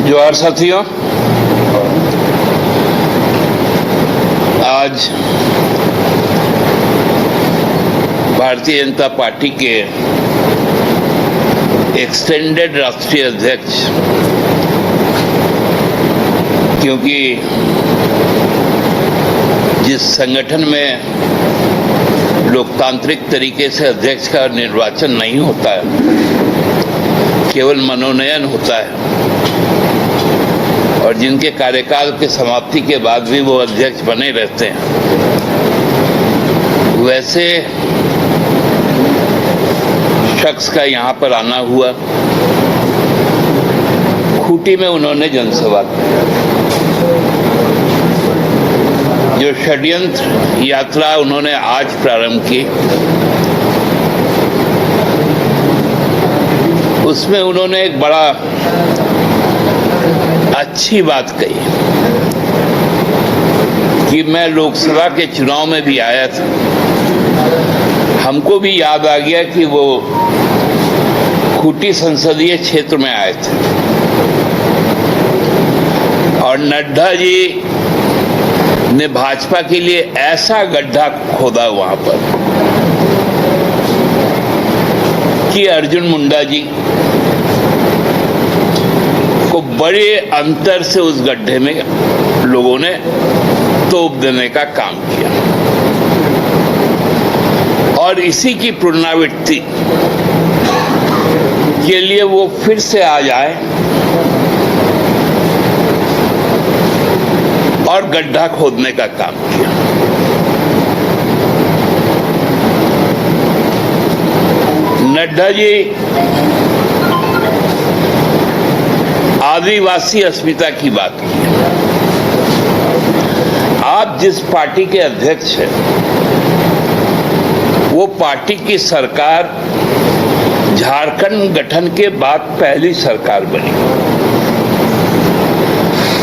जोहार साथियों, आज भारतीय जनता पार्टी के एक्सटेंडेड राष्ट्रीय अध्यक्ष, क्योंकि जिस संगठन में लोकतांत्रिक तरीके से अध्यक्ष का निर्वाचन नहीं होता है, केवल मनोनयन होता है, और जिनके कार्यकाल की समाप्ति के बाद भी वो अध्यक्ष बने रहते हैं, वैसे शख्स का यहाँ पर आना हुआ। खूंटी में उन्होंने जनसभा की। जो षड्यंत्र यात्रा उन्होंने आज प्रारंभ की, उसमें उन्होंने एक बड़ा अच्छी बात कही कि मैं लोकसभा के चुनाव में भी आया था। हमको भी याद आ गया कि वो खूंटी संसदीय क्षेत्र में आए थे और नड्डा जी ने भाजपा के लिए ऐसा गड्ढा खोदा वहां पर कि अर्जुन मुंडा जी को बड़े अंतर से उस गड्ढे में लोगों ने तोप देने का काम किया, और इसी की पुनरावृत्ति के लिए वो फिर से आ जाए और गड्ढा खोदने का काम किया। नड्डा जी आदिवासी अस्मिता की बात की। आप जिस पार्टी के अध्यक्ष हैं, वो पार्टी की सरकार झारखंड गठन के बाद पहली सरकार बनी।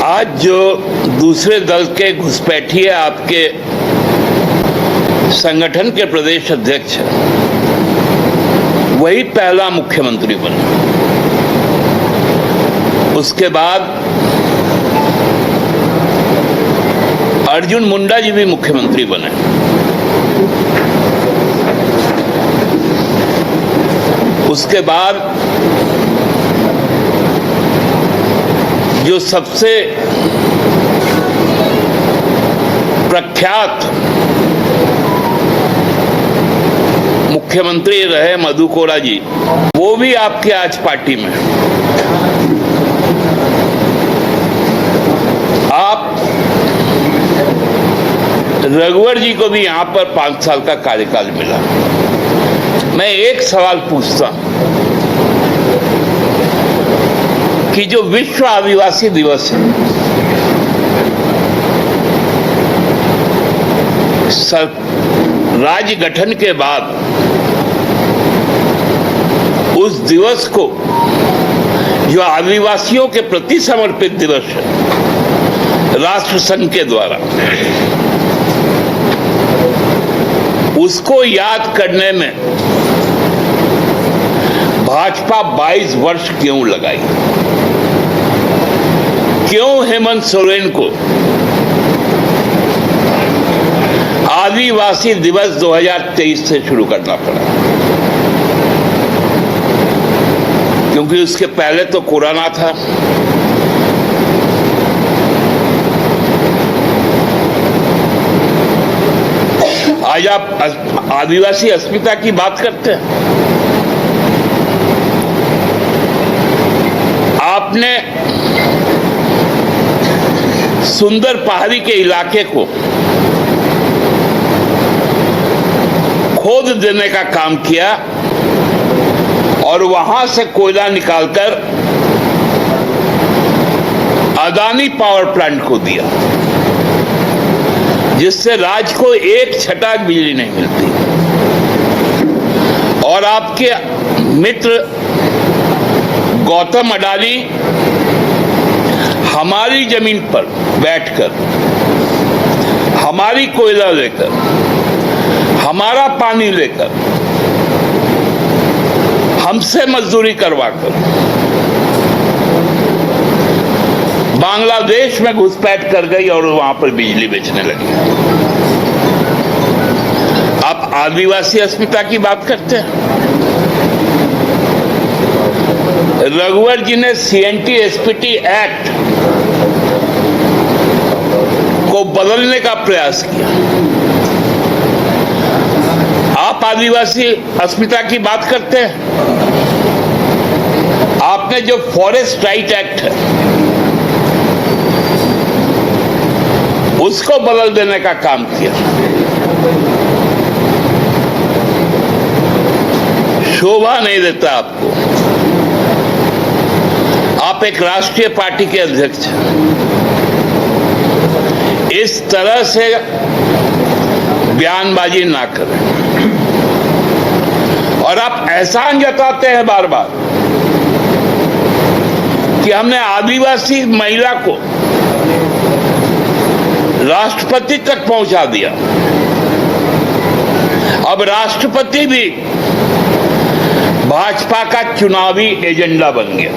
आज जो दूसरे दल के घुसपैठिए आपके संगठन के प्रदेश अध्यक्ष हैं, वही पहला मुख्यमंत्री बने। उसके बाद अर्जुन मुंडा जी भी मुख्यमंत्री बने। उसके बाद जो सबसे प्रख्यात मुख्यमंत्री रहे मधु कोड़ा जी, वो भी आपके आज पार्टी में। आप रघुवर जी को भी यहां पर 5 साल का कार्यकाल मिला। मैं एक सवाल पूछता हूं कि जो विश्व आदिवासी दिवस है, राज्य गठन के बाद उस दिवस को, जो आदिवासियों के प्रति समर्पित दिवस है, राष्ट्र संघ के द्वारा, उसको याद करने में भाजपा 22 वर्ष क्यों लगाई? क्यों हेमंत सोरेन को आदिवासी दिवस 2023 से शुरू करना पड़ा? क्योंकि उसके पहले तो कोरोना था। आज आप आदिवासी अस्मिता की बात करते हैं। आपने सुंदर पहाड़ी के इलाके को खोद देने का काम किया और वहां से कोयला निकालकर अदानी पावर प्लांट को दिया, जिससे राज्य को एक छटाक बिजली नहीं मिलती। और आपके मित्र गौतम अडानी हमारी जमीन पर बैठकर, हमारी कोयला लेकर, हमारा पानी लेकर हमसे मजदूरी करवाकर बांग्लादेश में घुसपैठ कर गई और वहां पर बिजली बेचने लगी। आप आदिवासी अस्मिता की बात करते हैं। रघुवर जी ने सीएनटी एसपीटी एक्ट को बदलने का प्रयास किया। आप आदिवासी अस्मिता की बात करते हैं। आपने जो फॉरेस्ट राइट एक्ट है उसको बदल देने का काम किया। शोभा नहीं देता आपको। आप एक राष्ट्रीय पार्टी के अध्यक्ष हैं। इस तरह से बयानबाजी ना करें। और आप एहसान जताते हैं बार बार कि हमने आदिवासी महिला को राष्ट्रपति तक पहुंचा दिया। अब राष्ट्रपति भी भाजपा का चुनावी एजेंडा बन गया।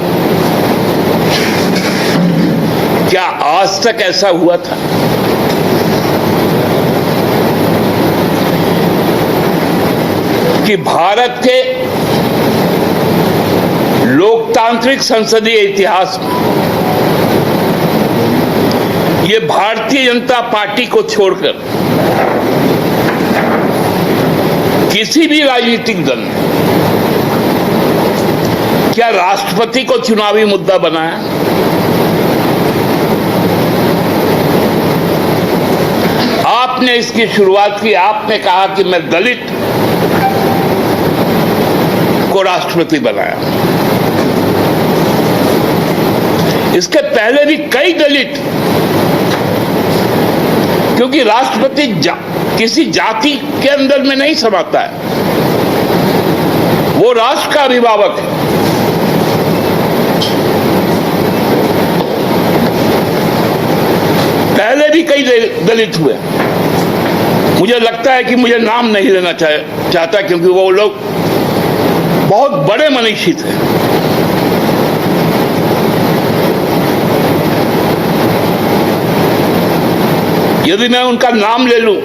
क्या आज तक ऐसा हुआ था? कि भारत के लोकतांत्रिक संसदीय इतिहास में ये भारतीय जनता पार्टी को छोड़कर किसी भी राजनीतिक दल ने क्या राष्ट्रपति को चुनावी मुद्दा बनाया? आपने इसकी शुरुआत की। आपने कहा कि मैं दलित को राष्ट्रपति बनाया। इसके पहले भी कई दलित, क्योंकि राष्ट्रपति किसी जाति के अंदर में नहीं समाता है, वो राष्ट्र का अभिभावक है। पहले भी कई दलित हुए। मुझे लगता है कि मुझे नाम नहीं लेना चाहता, क्योंकि वो लोग बहुत बड़े मनीषी थे। यदि मैं उनका नाम ले लूं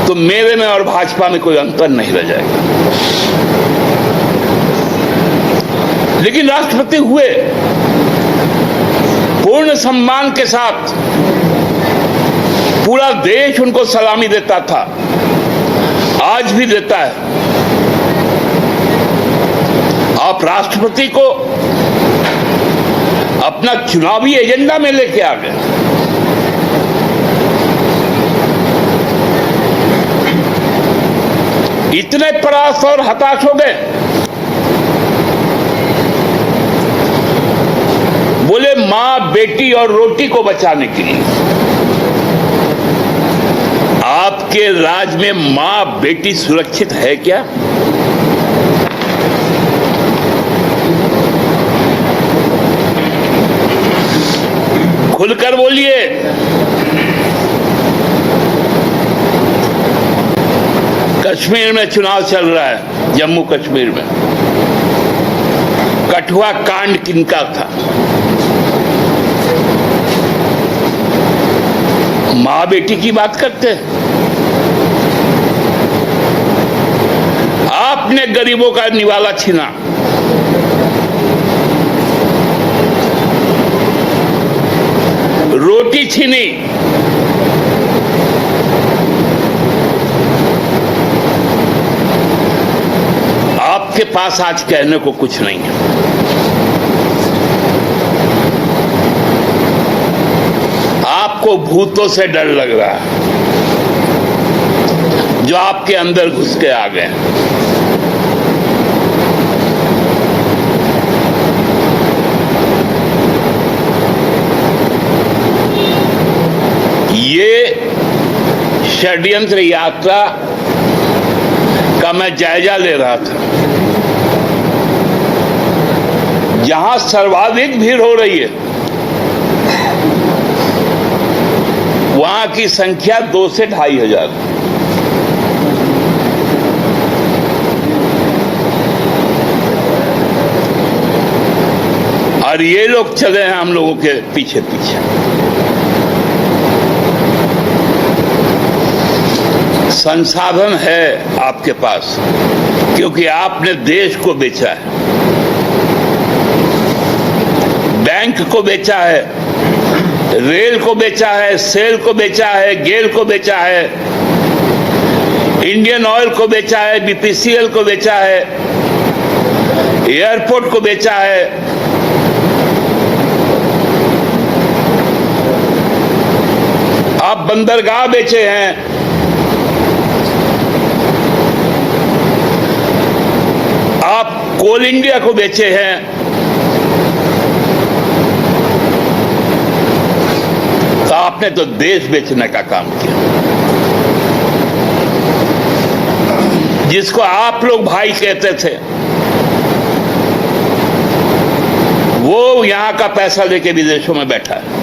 तो मेरे में और भाजपा में कोई अंतर नहीं रह जाएगा। लेकिन राष्ट्रपति हुए, पूर्ण सम्मान के साथ पूरा देश उनको सलामी देता था, आज भी देता है। आप राष्ट्रपति को अपना चुनावी एजेंडा में लेके आ गए। इतने परास्त और हताश हो गए, बोले मां, बेटी और रोटी को बचाने के लिए। आपके राज में मां बेटी सुरक्षित है क्या? खुलकर बोलिए। कश्मीर में चुनाव चल रहा है, जम्मू कश्मीर में। कठुआ कांड किनका था? मां बेटी की बात करते हैं। आपने गरीबों का निवाला छीना। रोटी छीनी। आपके पास आज कहने को कुछ नहीं है। आपको भूतों से डर लग रहा है जो आपके अंदर घुस के आ गए। ये षड्यंत्र यात्रा का मैं जायजा ले रहा था। जहां सर्वाधिक भीड़ हो रही है वहां की संख्या 2 से 2,500। और ये लोग चले हैं हम लोगों के पीछे पीछे। संसाधन है आपके पास क्योंकि आपने देश को बेचा है, बैंक को बेचा है, रेल को बेचा है, सेल को बेचा है, गेल को बेचा है, इंडियन ऑयल को बेचा है, बीपीसीएल को बेचा है, एयरपोर्ट को बेचा है। आप बंदरगाह बेचे हैं, आप कोल इंडिया को बेचे हैं, तो आपने तो देश बेचने का काम किया। जिसको आप लोग भाई कहते थे वो यहां का पैसा लेके विदेशों में बैठा है।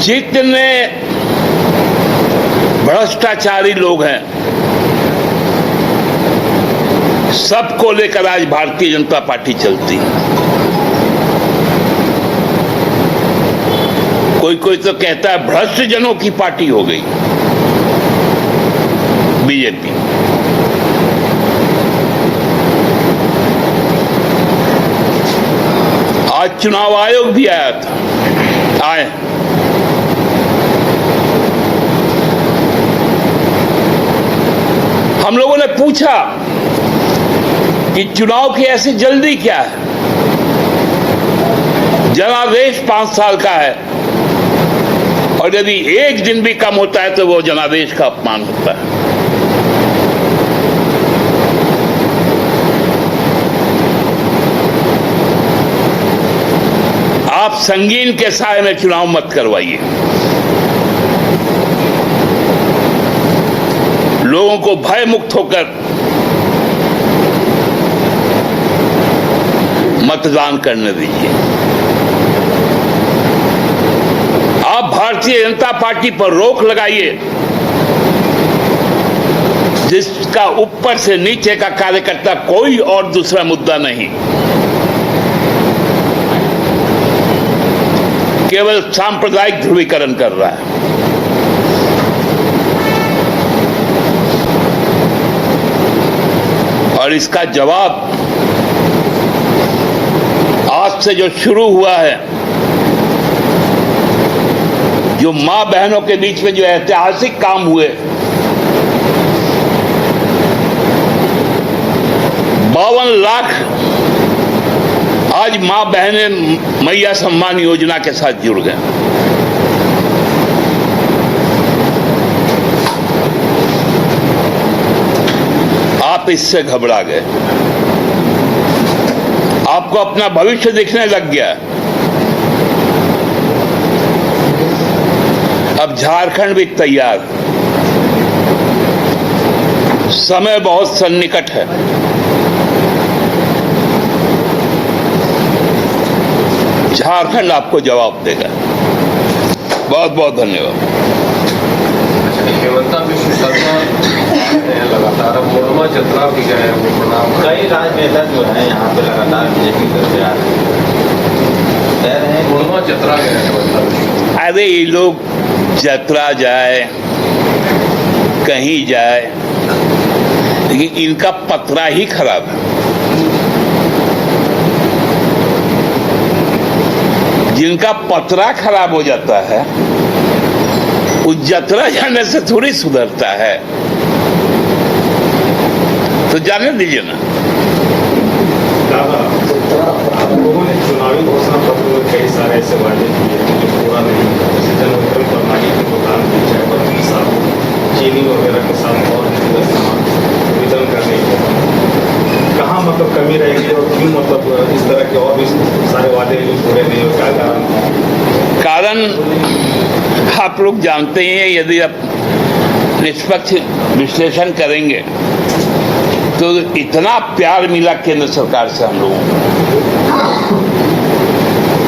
जितने भ्रष्टाचारी लोग हैं सबको लेकर आज भारतीय जनता पार्टी चलती है। कोई कोई तो कहता है भ्रष्ट जनों की पार्टी हो गई बीजेपी। आज चुनाव आयोग भी आया था, आए हम लोगों ने पूछा कि चुनाव की ऐसी जल्दी क्या है? जनादेश 5 साल का है और यदि एक दिन भी कम होता है तो वो जनादेश का अपमान होता है। आप संगीन के साए में चुनाव मत करवाइए। लोगों को भय मुक्त होकर मतदान करने दीजिए। आप भारतीय जनता पार्टी पर रोक लगाइए जिसका ऊपर से नीचे का कार्यकर्ता कोई और दूसरा मुद्दा नहीं, केवल सांप्रदायिक ध्रुवीकरण कर रहा है। और इसका जवाब आज से जो शुरू हुआ है, जो मां बहनों के बीच में जो ऐतिहासिक काम हुए, 52 लाख आज मां बहनें मैया सम्मान योजना के साथ जुड़ गए। आप इससे घबरा गए, आपको अपना भविष्य दिखने लग गया। अब झारखंड भी तैयार, समय बहुत सन्निकट है। झारखंड आपको जवाब देगा। बहुत बहुत धन्यवाद। हेमंता विश्व शर्मा लगातार मुड़मा जतरा भी गए, कई राजनेता जो है यहाँ पे लगातार बीजेपी करते आ रहे हैं, कह रहे हैं मुड़मा जतरा गए हेमंता विश्व। अरे ये लोग जतरा जाए कहीं जाए, लेकिन इनका पतरा ही खराब है। जिनका पतरा खराब हो जाता है वो जतरा जाने से थोड़ी सुधरता है। तो जाने दीजिए ना। लोगों ने चुनावी घोषणा पत्र में कई सारे ऐसे वादे किए जो पूरा नहीं हुआ। जैसे जनउत्तम प्रणाली की दुकान की चाय पत्ती साबुन चीनी वगैरह के साथ और सामान वितरण करने के कहाँ मतलब कमी रहेगी और क्यों मतलब इस तरह के और भी सारे वादे जो पूरे नहीं हो, क्या कारण आप लोग जानते हैं। यदि आप निष्पक्ष विश्लेषण करेंगे तो इतना प्यार मिला केंद्र सरकार से हम लोगों को,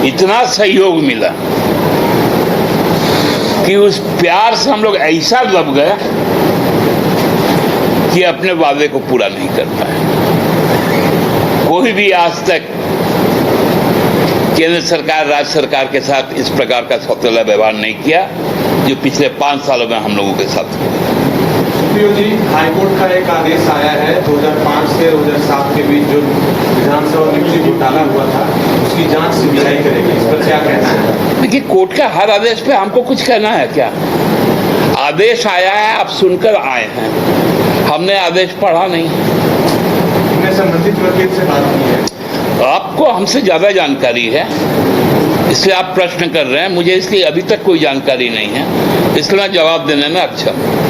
इतना सहयोग मिला कि उस प्यार से हम लोग ऐसा दब गए कि अपने वादे को पूरा नहीं कर पाए। कोई भी आज तक केंद्र सरकार राज्य सरकार के साथ इस प्रकार का सौतेला व्यवहार नहीं किया जो पिछले 5 सालों में हम लोगों के साथ हुआ। सुप्रियो जी, हाईकोर्ट का एक आदेश आया है 2005 से 2007 के बीच जो विधानसभा नियुक्ति घोटाला हुआ था उसकी जांच सीबीआई करेगी, इस पर क्या कहना है? देखिए, कोर्ट का हर आदेश पे हमको कुछ कहना है क्या? आदेश आया है, आप सुनकर आए हैं, हमने आदेश पढ़ा नहीं। हमने संबंधित वकील से बात की है। आपको हमसे ज्यादा जानकारी है, इसलिए आप प्रश्न कर रहे हैं। मुझे इसकी अभी तक कोई जानकारी नहीं है, इसलिए मैं जवाब देने में अक्षम हूं।